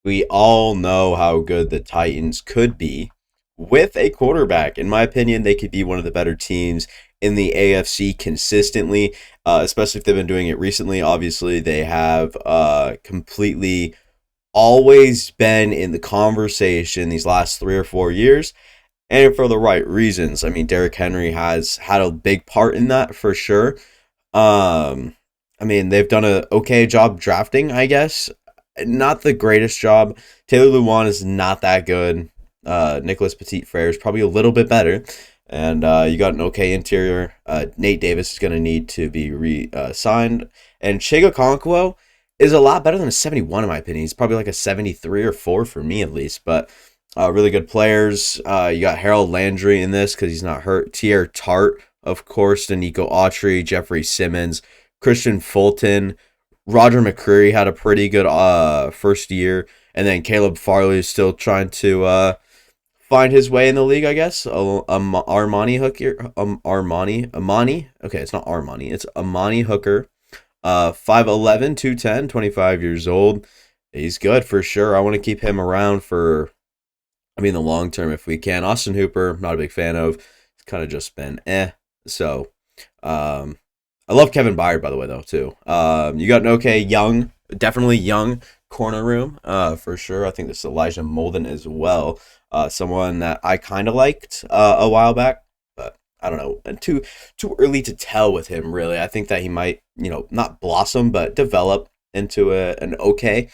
we all know how good the Titans could be with a quarterback. In my opinion, they could be one of the better teams in the AFC consistently, especially if they've been doing it recently. Obviously, they have completely always been in the conversation these last 3 or 4 years, and for the right reasons. I mean, Derrick Henry has had a big part in that for sure. Um, I mean, they've done a okay job drafting, I guess. Not the greatest job. Taylor Lewan is not that good. Nicholas Petit Frere is probably a little bit better. And you got an okay interior. Nate Davis is going to need to be re-signed. And Chig Okonkwo is a lot better than a 71 in my opinion. He's probably like a 73 or 4 for me at least. But really good players. You got Harold Landry in this because he's not hurt. Tier Tart, of course. Danico Autry, Jeffrey Simmons, Christian Fulton. Roger McCreary had a pretty good first year. And then Caleb Farley is still trying to find his way in the league, I guess. Armani Hooker. Amani. Okay, it's not Armani. It's Amani Hooker. 5'11", 210, 25 years old. He's good for sure. I want to keep him around for, the long term if we can. Austin Hooper, not a big fan of. It's kind of just been So, I love Kevin Byard, by the way, though, too. You got an okay definitely young corner room, for sure. I think this is Elijah Molden as well. Someone that I kind of liked a while back, but I don't know. And too early to tell with him, really. I think that he might, not blossom, but develop into an okay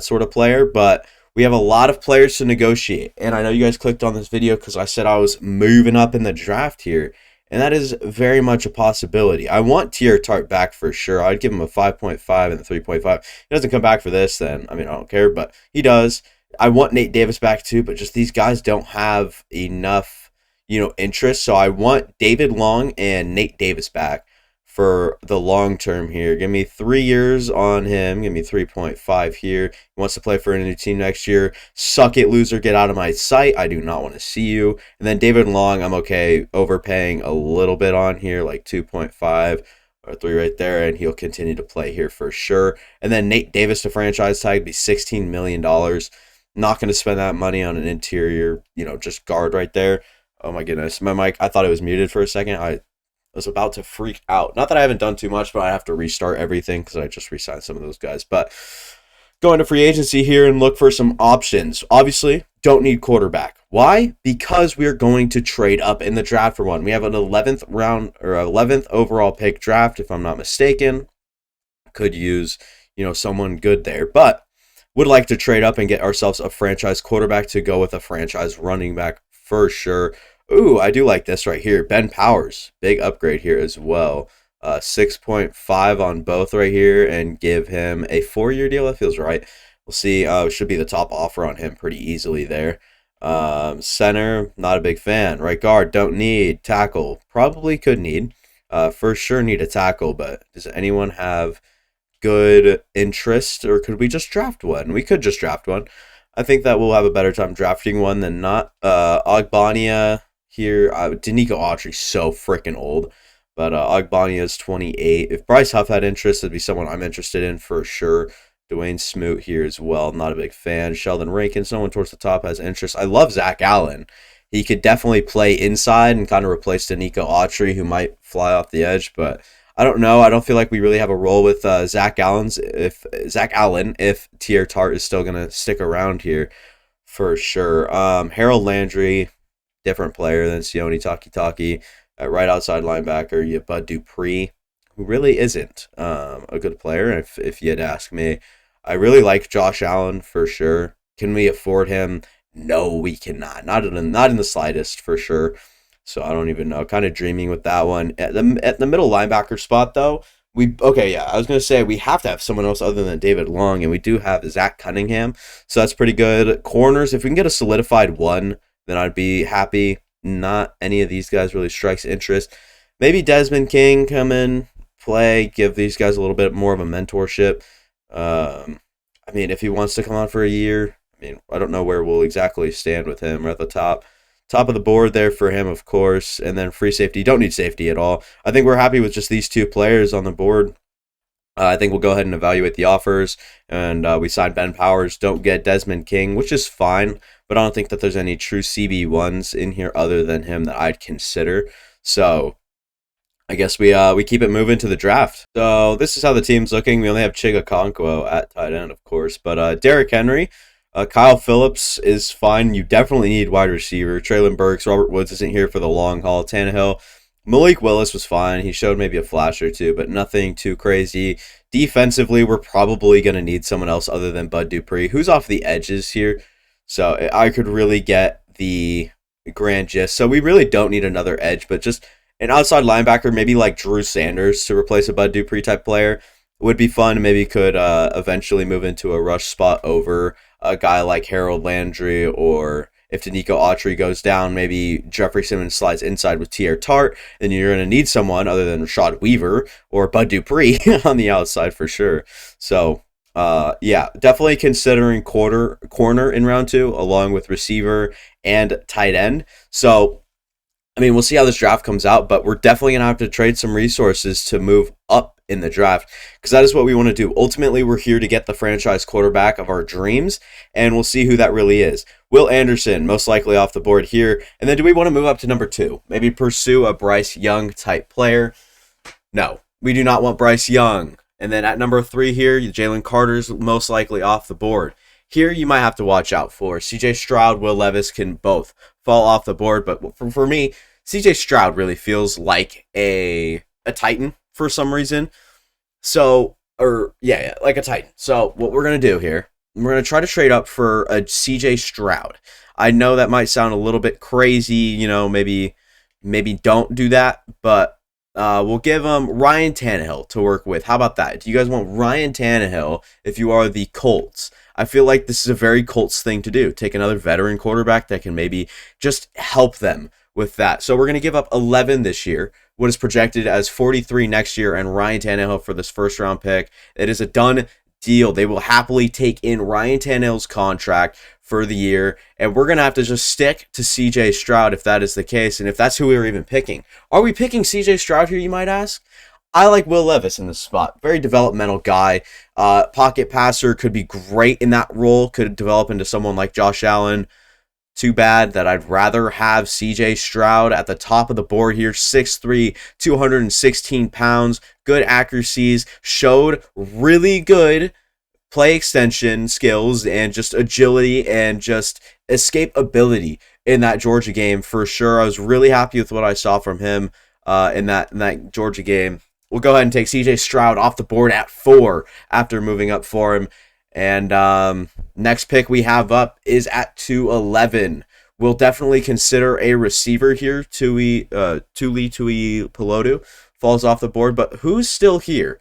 sort of player. But we have a lot of players to negotiate. And I know you guys clicked on this video because I said I was moving up in the draft here. And that is very much a possibility. I want Tier Tart back for sure. I'd give him a 5.5 and a 3.5. He doesn't come back for this, then, I don't care, but he does. I want Nate Davis back too, but just these guys don't have enough, interest. So I want David Long and Nate Davis back for the long term here. Give me 3 years on him. Give me 3.5 here. He wants to play for a new team next year. Suck it, loser. Get out of my sight. I do not want to see you. And then David Long, I'm okay overpaying a little bit on here, like 2.5 or 3 right there, and he'll continue to play here for sure. And then Nate Davis to franchise tag be $16 million. Not going to spend that money on an interior, just guard right there. Oh my goodness. My mic, I thought it was muted for a second. I was about to freak out. Not that I haven't done too much, but I have to restart everything because I just re-signed some of those guys. But going to free agency here and look for some options. Obviously, don't need quarterback. Why? Because we are going to trade up in the draft for one. We have an 11th round or 11th overall pick draft, if I'm not mistaken. Could use, someone good there. But would like to trade up and get ourselves a franchise quarterback to go with a franchise running back for sure. Ooh, I do like this right here. Ben Powers, big upgrade here as well. 6.5 on both right here and give him a 4-year deal. That feels right. We'll see. Should be the top offer on him pretty easily there. Center, not a big fan. Right guard, don't need. Tackle, probably could need. For sure need a tackle, but does anyone have good interest, or could we just draft one? We could just draft one. I think that we'll have a better time drafting one than not. Ogbania here. Danico Autry's so freaking old. But Ogbania is 28. If Bryce Huff had interest, it'd be someone I'm interested in for sure. Dwayne Smoot here as well. Not a big fan. Sheldon Rankin, someone towards the top, has interest. I love Zach Allen. He could definitely play inside and kind of replace Danico Autry, who might fly off the edge. But I don't know. I don't feel like we really have a role with Zach Allen if Tier Tart is still going to stick around here for sure. Harold Landry, different player than Sione Takitaki. Right outside linebacker, you have Bud Dupree, who really isn't a good player, if you'd ask me. I really like Josh Allen for sure. Can we afford him? No, we cannot. Not in the slightest for sure. So I don't even know. Kind of dreaming with that one. At the middle linebacker spot, though, I was going to say we have to have someone else other than David Long, and we do have Zach Cunningham. So that's pretty good. Corners, if we can get a solidified one, then I'd be happy. Not any of these guys really strikes interest. Maybe Desmond King come in, play, give these guys a little bit more of a mentorship. If he wants to come on for a year, I don't know where we'll exactly stand with him. We're at the top of the board there for him, of course. And then free safety. Don't need safety at all. I think we're happy with just these two players on the board. I think we'll go ahead and evaluate the offers, and we sign Ben Powers. Don't get Desmond King, which is fine, but I don't think that there's any true CB1s in here other than him that I'd consider. So I guess we keep it moving to the draft. So this is how the team's looking. We only have Chiga Okonkwo at tight end, of course, but Derrick Henry, Kyle Phillips is fine. You definitely need wide receiver. Traylon Burks, Robert Woods isn't here for the long haul. Tannehill, Malik Willis was fine. He showed maybe a flash or two, but nothing too crazy. Defensively, we're probably going to need someone else other than Bud Dupree, who's off the edges here. So I could really get the grand gist. So we really don't need another edge, but just an outside linebacker, maybe like Drew Sanders to replace a Bud Dupree type player would be fun. Maybe could eventually move into a rush spot over a guy like Harold Landry, or if Danico Autry goes down, maybe Jeffrey Simmons slides inside with T.R. Tart, then you're going to need someone other than Rashad Weaver or Bud Dupree on the outside for sure. So, yeah, definitely considering corner in round 2, along with receiver and tight end. So, I mean, we'll see how this draft comes out, but we're definitely going to have to trade some resources to move up in the draft, because that is what we want to do. Ultimately, we're here to get the franchise quarterback of our dreams, and we'll see who that really is. Will Anderson, most likely off the board here. And then do we want to move up to number 2? Maybe pursue a Bryce Young type player? No, we do not want Bryce Young. And then at number 3 here, Jalen Carter's most likely off the board. Here, you might have to watch out for CJ Stroud, Will Levis can both fall off the board, but for me, CJ Stroud really feels like a Titan for some reason. So, yeah, like a Titan. So, what we're going to do here, we're going to try to trade up for a CJ Stroud. I know that might sound a little bit crazy, maybe don't do that, but we'll give him Ryan Tannehill to work with. How about that? Do you guys want Ryan Tannehill if you are the Colts? I feel like this is a very Colts thing to do. Take another veteran quarterback that can maybe just help them with that. So we're going to give up 11 this year, what is projected as 43 next year, and Ryan Tannehill for this first round pick. It is a done deal. They will happily take in Ryan Tannehill's contract for the year, and we're going to have to just stick to CJ Stroud if that is the case, and if that's who we were even picking. Are we picking CJ Stroud here, you might ask? I like Will Levis in this spot. Very developmental guy. Pocket passer, could be great in that role. Could develop into someone like Josh Allen. Too bad that I'd rather have CJ Stroud at the top of the board here. 6'3", 216 pounds. Good accuracies. Showed really good play extension skills and just agility and just escapability in that Georgia game for sure. I was really happy with what I saw from him in that Georgia game. We'll go ahead and take CJ Stroud off the board at 4 after moving up for him. And next pick we have up is at 211. We'll definitely consider a receiver here. Tuli Pelotu falls off the board. But who's still here?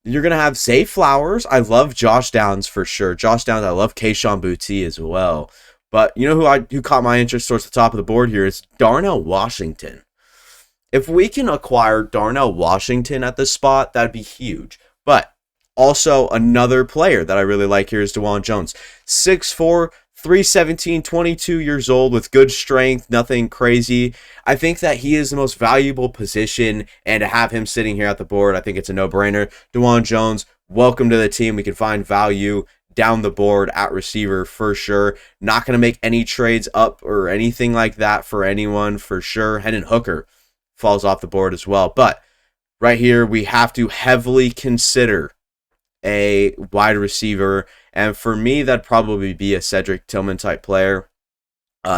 You're going to have Zay Flowers. I love Josh Downs for sure. Josh Downs, I love Kayshon Boutte as well. But you know who caught my interest towards the top of the board here is Darnell Washington. If we can acquire Darnell Washington at this spot, that'd be huge. But also another player that I really like here is DeJuan Jones. 6'4", 317, 22 years old with good strength, nothing crazy. I think that he is the most valuable position, and to have him sitting here at the board, I think it's a no-brainer. DeJuan Jones, welcome to the team. We can find value down the board at receiver for sure. Not going to make any trades up or anything like that for anyone for sure. Hendon Hooker falls off the board as well. But right here, we have to heavily consider a wide receiver. And for me, that'd probably be a Cedric Tillman type player.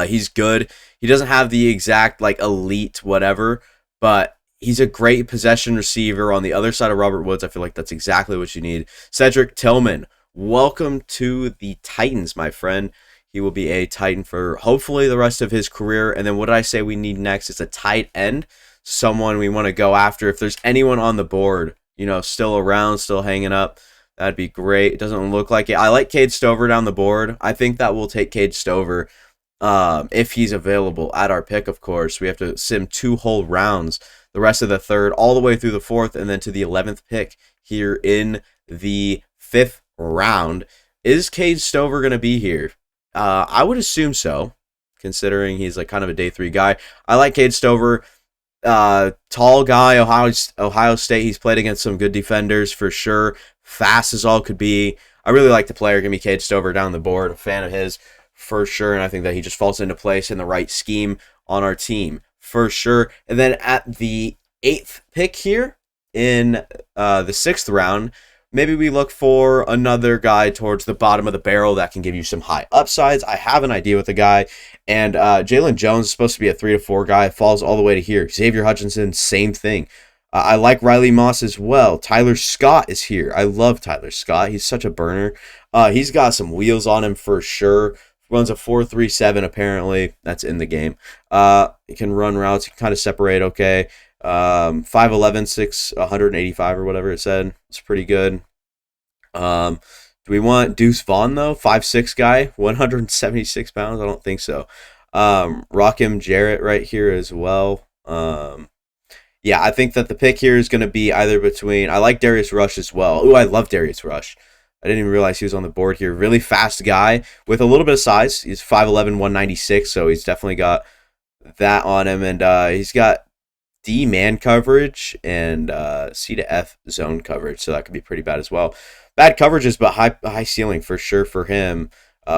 He's good. He doesn't have the exact elite whatever, but he's a great possession receiver on the other side of Robert Woods. I feel like that's exactly what you need. Cedric Tillman, welcome to the Titans, my friend. He will be a Titan for hopefully the rest of his career. And then what did I say we need next? It's a tight end. Someone we want to go after. If there's anyone on the board, still around, still hanging up, that'd be great. It doesn't look like it. I like Cade Stover down the board. I think that we'll take Cade Stover if he's available at our pick, of course. We have to sim 2 whole rounds, the rest of the 3rd, all the way through the 4th, and then to the 11th pick here in the 5th round. Is Cade Stover going to be here? I would assume so, considering he's kind of a day 3 guy. I like Cade Stover. Tall guy, Ohio State. He's played against some good defenders for sure. Fast as all could be. I really like the player. Give me Cade Stover down the board. A fan of his for sure, and I think that he just falls into place in the right scheme on our team for sure. And then at the 8th pick here in the 6th round, maybe we look for another guy towards the bottom of the barrel that can give you some high upsides. I have an idea with the guy, and Jalen Jones is supposed to be a 3 to 4 guy. Falls all the way to here. Xavier Hutchinson, same thing. I like Riley Moss as well. Tyler Scott is here. I love Tyler Scott. He's such a burner. He's got some wheels on him for sure. Runs a 4.37 apparently. That's in the game. He can run routes. He can kind of separate okay. 5'11", 185 or whatever it said. It's pretty good. Do we want Deuce Vaughn though? 5'6" guy, 176 pounds? I don't think so. Rakim Jarrett right here as well. Yeah, I think that the pick here is going to be either between... I like Darius Rush as well. Ooh, I love Darius Rush. I didn't even realize he was on the board here. Really fast guy with a little bit of size. He's 5'11", 196, so he's definitely got that on him. And he's got D man coverage and C to F zone coverage, so that could be pretty bad as well. Bad coverages, but high ceiling for sure for him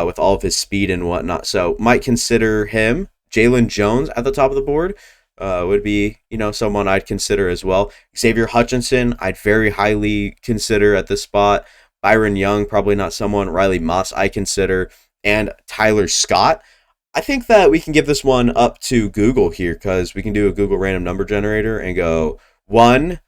with all of his speed and whatnot. So might consider him. Jalen Jones at the top of the board. Would be, someone I'd consider as well. Xavier Hutchinson, I'd very highly consider at this spot. Byron Young, probably not someone. Riley Moss, I consider. And Tyler Scott. I think that we can give this one up to Google here because we can do a Google random number generator and go 1,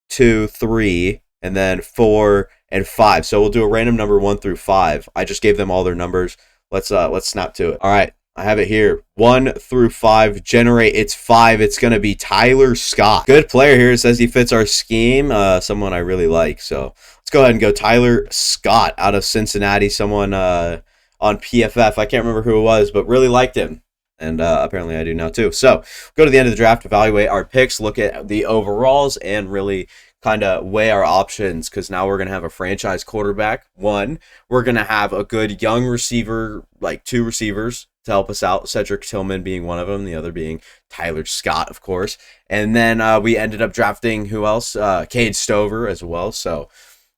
2, 3, and then 4 and 5. So we'll do a random number 1 through 5. I just gave them all their numbers. Let's snap to it. All right. I have it here. 1 through 5. Generate. It's 5. It's going to be Tyler Scott. Good player here. It says he fits our scheme. Someone I really like. So let's go ahead and go Tyler Scott out of Cincinnati. Someone on PFF. I can't remember who it was, but really liked him. And apparently I do now too. So go to the end of the draft, evaluate our picks, look at the overalls, and really kind of weigh our options because now we're going to have a franchise quarterback. One, we're going to have a good young receiver, like 2 receivers to help us out. Cedric Tillman being one of them, the other being Tyler Scott, of course. And then we ended up drafting who else? Cade Stover as well. So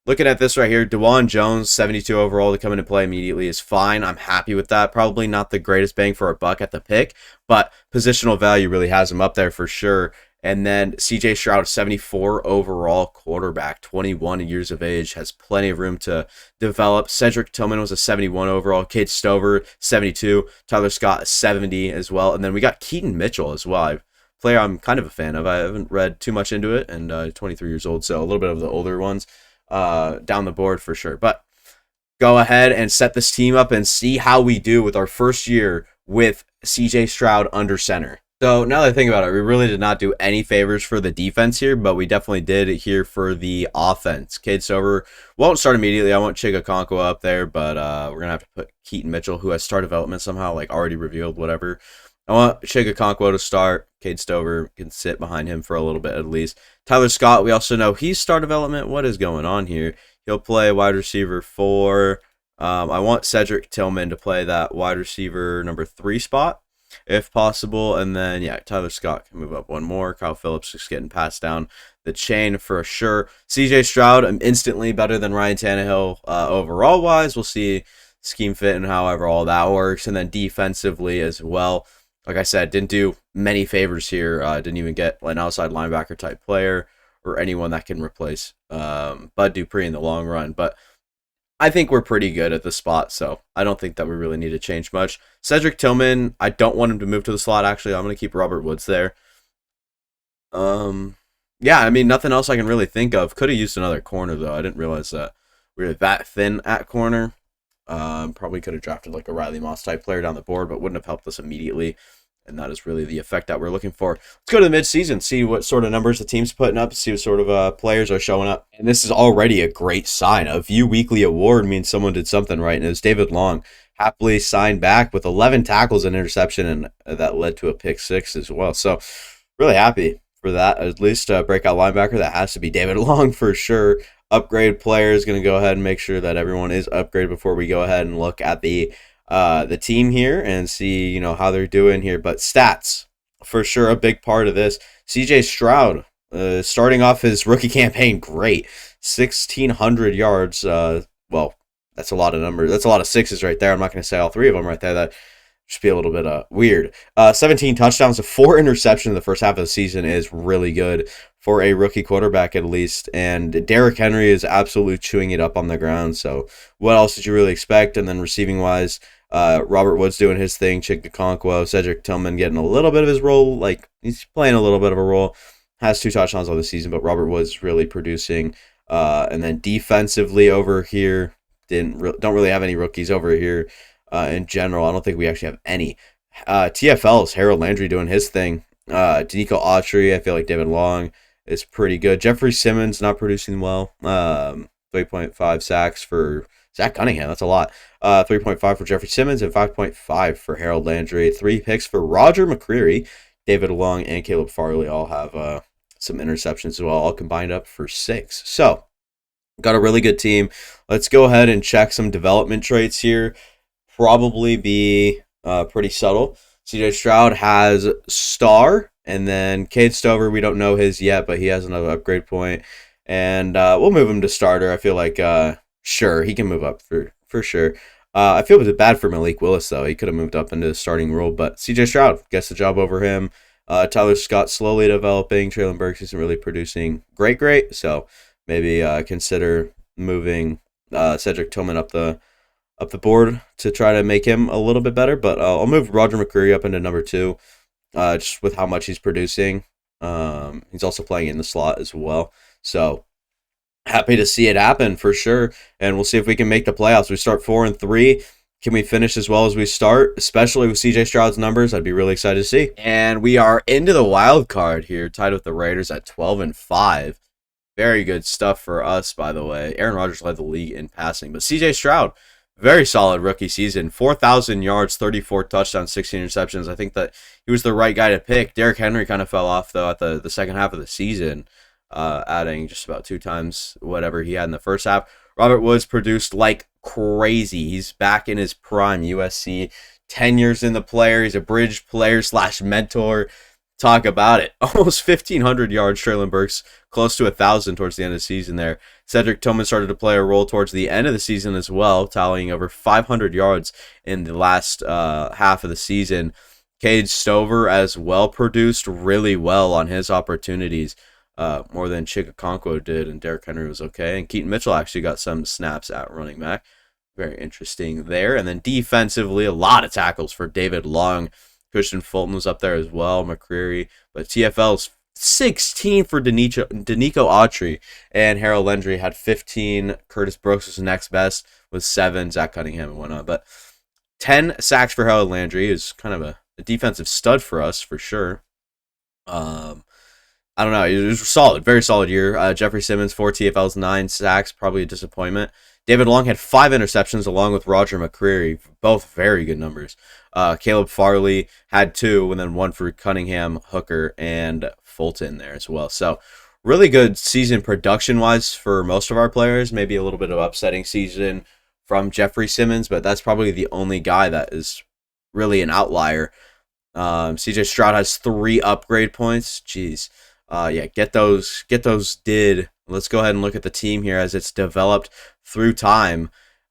looking at this right here, DeJuan Jones, 72 overall to come into play immediately is fine. I'm happy with that. Probably not the greatest bang for our buck at the pick, but positional value really has him up there for sure. And then CJ Stroud, 74 overall quarterback, 21 years of age, has plenty of room to develop. Cedric Tillman was a 71 overall. Cade Stover, 72. Tyler Scott, 70 as well. And then we got Keaton Mitchell as well. A player I'm kind of a fan of. I haven't read too much into it, and 23 years old, so a little bit of the older ones down the board for sure. But go ahead and set this team up and see how we do with our first year with CJ Stroud under center. So now that I think about it, we really did not do any favors for the defense here, but we definitely did here for the offense. Cade Stover won't start immediately. I want Chig Okonkwo up there, but we're going to have to put Keaton Mitchell, who has star development somehow, like already revealed, whatever. I want Chig Okonkwo to start. Cade Stover can sit behind him for a little bit at least. Tyler Scott, we also know he's star development. What is going on here? He'll play wide receiver 4. I want Cedric Tillman to play that wide receiver number 3 spot, if possible. And then, yeah, Tyler Scott can move up one more. Kyle Phillips just getting passed down the chain for sure. CJ Stroud, I'm instantly better than Ryan Tannehill overall-wise. We'll see scheme fit and however all that works. And then defensively as well. Like I said, didn't do many favors here. Didn't even get an outside linebacker type player or anyone that can replace Bud Dupree in the long run. But I think we're pretty good at the spot, so I don't think that we really need to change much. Cedric Tillman, I don't want him to move to the slot, actually. I'm going to keep Robert Woods there. Yeah, I mean, nothing else I can really think of. Could have used another corner, though. I didn't realize that we were that thin at corner. Probably could have drafted like a Riley Moss type player down the board, but wouldn't have helped us immediately. And that is really the effect that we're looking for. Let's go to the mid-season, see what sort of numbers the team's putting up, see what sort of players are showing up. And this is already a great sign. A View Weekly award means someone did something right, and it was David Long. Happily signed back with 11 tackles and interception, and that led to a pick 6 as well. So really happy for that. At least a breakout linebacker, that has to be David Long for sure. Upgrade player is going to go ahead and make sure that everyone is upgraded before we go ahead and look at the team here and see, how they're doing here. But stats, for sure a big part of this. CJ Stroud, starting off his rookie campaign, great. 1,600 yards. Well, that's a lot of numbers. That's a lot of sixes right there. I'm not going to say all three of them right there. That just be a little bit weird. 17 touchdowns, 4 interceptions in the first half of the season is really good for a rookie quarterback at least. And Derrick Henry is absolutely chewing it up on the ground. So what else did you really expect? And then receiving wise, Robert Woods doing his thing, Chig Okonkwo, Cedric Tillman getting a little bit of his role. Like he's playing a little bit of a role. Has 2 touchdowns on the season, but Robert Woods really producing. And then defensively over here, don't really have any rookies over here. In general, I don't think we actually have any. TFL's Harold Landry doing his thing. Danico Autry, I feel like David Long is pretty good. Jeffrey Simmons not producing well. 3.5 sacks for Zach Cunningham. That's a lot. 3.5 for Jeffrey Simmons and 5.5 for Harold Landry. 3 picks for Roger McCreary. David Long and Caleb Farley all have some interceptions as well, all combined up for 6. So, got a really good team. Let's go ahead and check some development traits here. Probably be pretty subtle. CJ Stroud has star, and then Cade Stover, we don't know his yet, but he has another upgrade point. And we'll move him to starter. I feel like, sure, he can move up for sure. I feel it was bad for Malik Willis, though. He could have moved up into the starting role, but CJ Stroud gets the job over him. Tyler Scott slowly developing. Traylon Burks isn't really producing great, so maybe consider moving Cedric Tillman up the board to try to make him a little bit better. But I'll move Roger McCreary up into number 2, just with how much he's producing. He's also playing in the slot as well. So happy to see it happen for sure. And we'll see if we can make the playoffs. We start 4-3. Can we finish as well as we start, especially with CJ Stroud's numbers? I'd be really excited to see. And we are into the wild card here, tied with the Raiders at 12-5. Very good stuff for us, by the way. Aaron Rodgers led the league in passing, but CJ Stroud, very solid rookie season. 4,000 yards, 34 touchdowns, 16 interceptions. I think that he was the right guy to pick. Derrick Henry kind of fell off, though, at the second half of the season, adding just about 2 times whatever he had in the first half. Robert Woods produced like crazy. He's back in his prime. USC, 10 years in the player. He's a bridge player / mentor. Talk about it. Almost 1,500 yards. Traylon Burks close to 1,000 towards the end of the season there. Cedric Tillman started to play a role towards the end of the season as well, tallying over 500 yards in the last half of the season. Cade Stover as well produced really well on his opportunities, more than Chig Okonkwo did, and Derrick Henry was okay. And Keaton Mitchell actually got some snaps at running back. Very interesting there. And then defensively, a lot of tackles for David Long. Christian Fulton was up there as well, McCreary. But TFL's 16 for Danico Autry, and Harold Landry had 15. Curtis Brooks was next best with 7. Zach Cunningham and whatnot. But 10 sacks for Harold Landry is kind of a defensive stud for us for sure. I don't know. It was solid, very solid year. Jeffrey Simmons, 4 TFLs, 9 sacks, probably a disappointment. David Long had 5 interceptions along with Roger McCreary, both very good numbers. Caleb Farley had 2, and then 1 for Cunningham, Hooker, and Fulton there as well. So really good season production-wise for most of our players. Maybe a little bit of upsetting season from Jeffrey Simmons, but that's probably the only guy that is really an outlier. CJ Stroud has 3 upgrade points. Jeez. Get those did. Let's go ahead and look at the team here as it's developed through time.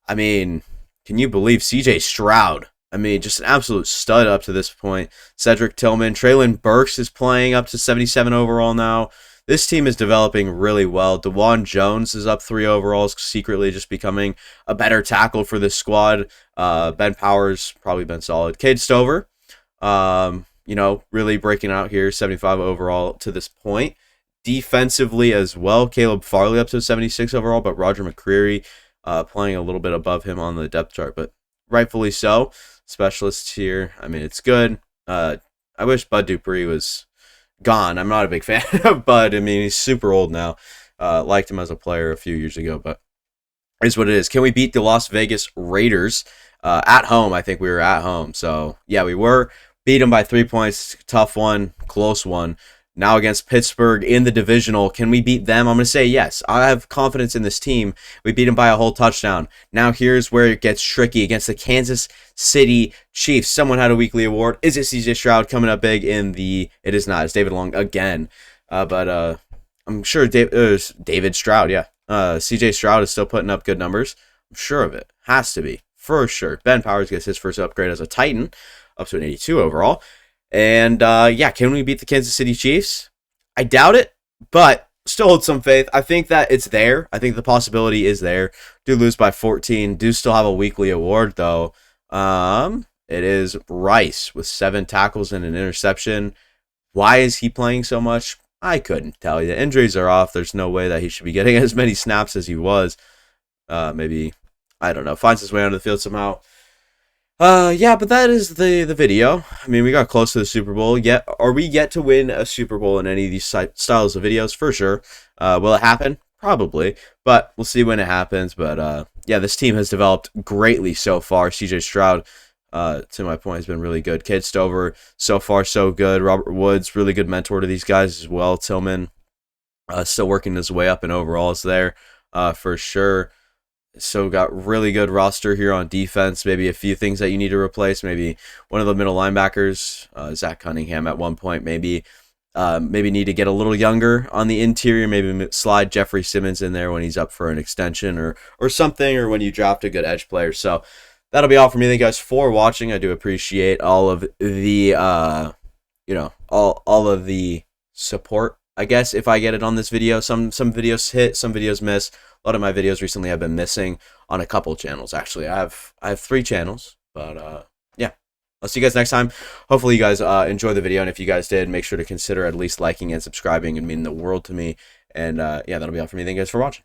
I mean, can you believe CJ Stroud? I mean, just an absolute stud up to this point. Cedric Tillman, Traylon Burks is playing up to 77 overall now. This team is developing really well. DeJuan Jones is up 3 overalls, secretly just becoming a better tackle for this squad. Ben Powers probably been solid. Cade Stover, really breaking out here, 75 overall to this point. Defensively as well, Caleb Farley up to 76 overall, but Roger McCreary playing a little bit above him on the depth chart, but rightfully so. Specialists here, I mean, it's good. I wish Bud Dupree was gone. I'm not a big fan of Bud. I mean, he's super old now. Liked him as a player a few years ago, but it is what it is. Can we beat the Las Vegas Raiders at home? I think we were at home. So, yeah, we were. Beat them by 3 points. Tough one. Close one. Now against Pittsburgh in the divisional, can we beat them? I'm going to say yes. I have confidence in this team. We beat them by a whole touchdown. Now here's where it gets tricky against the Kansas City Chiefs. Someone had a weekly award. Is it CJ Stroud coming up big in the... It is not. It's David Long again. But I'm sure David Stroud, yeah. CJ Stroud is still putting up good numbers. I'm sure of it. Has to be. For sure. Ben Powers gets his first upgrade as a Titan. Up to an 82 overall. And, yeah, can we beat the Kansas City Chiefs? I doubt it, but still hold some faith. I think that it's there. I think the possibility is there. Do lose by 14. Do still have a weekly award, though. It is Rice with 7 tackles and an interception. Why is he playing so much? I couldn't tell you. Injuries are off. There's no way that he should be getting as many snaps as he was. Maybe, I don't know, finds his way onto the field somehow. Yeah, but that is the video. I mean, we got close to the Super Bowl. Are we yet to win a Super Bowl in any of these styles of videos? For sure. Will it happen? Probably. But we'll see when it happens. But, yeah, this team has developed greatly so far. CJ Stroud, to my point, has been really good. Cade Stover, so far, so good. Robert Woods, really good mentor to these guys as well. Tillman, still working his way up in overalls there, for sure. So got really good roster here on defense. Maybe a few things that you need to replace. Maybe one of the middle linebackers, Zach Cunningham at one point. Maybe need to get a little younger on the interior. Maybe slide Jeffrey Simmons in there when he's up for an extension or something, or when you draft a good edge player. So that'll be all for me. Thank you guys for watching. I do appreciate all of the all of the support, I guess, if I get it on this video. Some videos hit, some videos miss. A lot of my videos recently have been missing on a couple channels, actually. I have 3 channels, but yeah. I'll see you guys next time. Hopefully you guys enjoy the video, and if you guys did, make sure to consider at least liking and subscribing. It'd mean the world to me. And yeah, that'll be all for me. Thank you guys for watching.